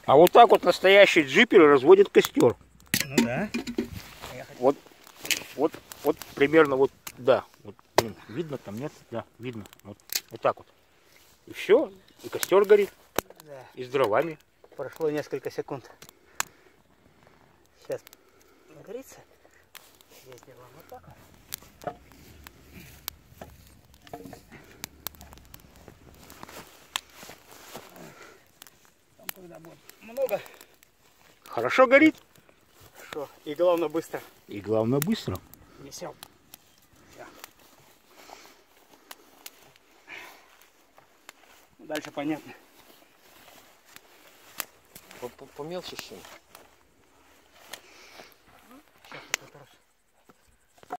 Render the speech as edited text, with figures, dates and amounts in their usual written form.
А вот так вот настоящий джипер разводит костер. Ну да. Вот примерно вот, да. Вот, блин, видно там, нет? Да, видно. Вот так вот. И все, и костер горит, Да. и с дровами. Прошло несколько секунд. Сейчас нагорится. Я сделаю вот так. Там когда будет много. Хорошо горит. Хорошо. И главное быстро. И главное быстро. Несем. Всё. Дальше понятно. По мелочи чем?